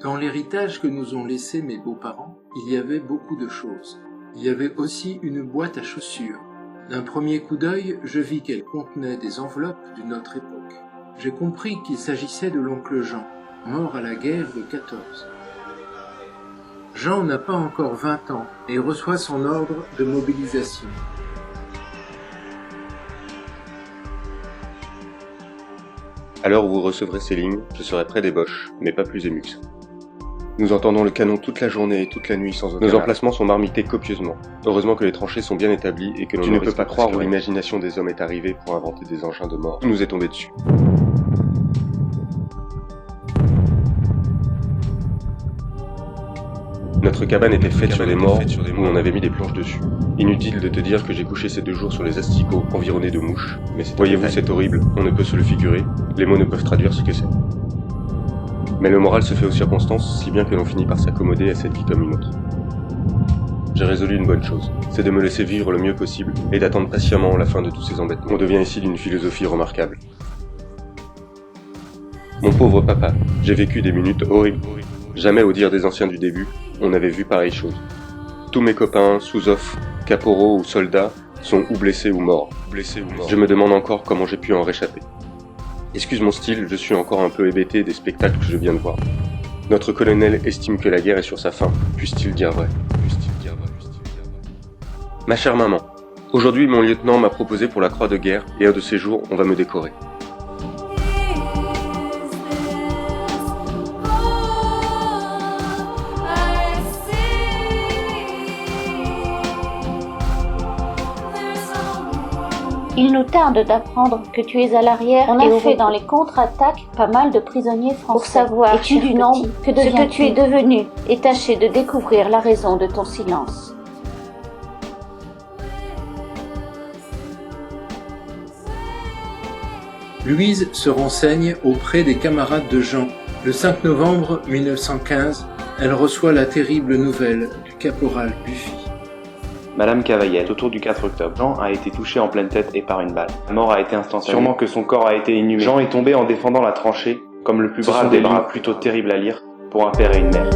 Dans l'héritage que nous ont laissé mes beaux-parents, il y avait beaucoup de choses. Il y avait aussi une boîte à chaussures. D'un premier coup d'œil, je vis qu'elle contenait des enveloppes d'une autre époque. J'ai compris qu'il s'agissait de l'oncle Jean, mort à la guerre de 14. Jean n'a pas encore 20 ans et reçoit son ordre de mobilisation. À l'heure où vous recevrez ces lignes, je serai près des Boches, mais pas plus ému que ça. Nous entendons le canon toute la journée et toute la nuit sans aucun arrêt. Nos emplacements sont marmités copieusement. Heureusement que les tranchées sont bien établies et que l'on ne peut pas croire où l'imagination des hommes est arrivée pour inventer des engins de mort. Tout nous est tombé dessus. Notre cabane était faite sur des morts où on avait mis des planches dessus. Inutile de te dire que j'ai couché ces 2 jours sur les asticots environnés de mouches, mais voyez-vous, c'est horrible, on ne peut se le figurer, les mots ne peuvent traduire ce que c'est. Mais le moral se fait aux circonstances, si bien que l'on finit par s'accommoder à cette vie comme une autre. J'ai résolu une bonne chose, c'est de me laisser vivre le mieux possible et d'attendre patiemment la fin de tous ces embêtements. On devient ici d'une philosophie remarquable. Mon pauvre papa, j'ai vécu des minutes horribles. Jamais, au dire des anciens du début, on avait vu pareille chose. Tous mes copains, sous-off, caporaux ou soldats, sont ou blessés ou morts. Je me demande encore comment j'ai pu en réchapper. Excuse mon style, je suis encore un peu hébété des spectacles que je viens de voir. Notre colonel estime que la guerre est sur sa fin, puisse-t-il dire vrai. Ma chère maman, aujourd'hui mon lieutenant m'a proposé pour la croix de guerre et un de ces jours on va me décorer. Il nous tarde d'apprendre que tu es à l'arrière. On a fait dans les contre-attaques pas mal de prisonniers français. Pour savoir, es-tu du nombre, ce que tu es devenu, et tâcher de découvrir la raison de ton silence. Louise se renseigne auprès des camarades de Jean. Le 5 novembre 1915, elle reçoit la terrible nouvelle du caporal Buffy. Madame Cavaillel, autour du 4 octobre, Jean a été touché en pleine tête et par une balle. La mort a été instantanée. Sûrement que son corps a été inhumé. Jean est tombé en défendant la tranchée, comme le plus brave des bras, plutôt terrible à lire, pour un père et une mère.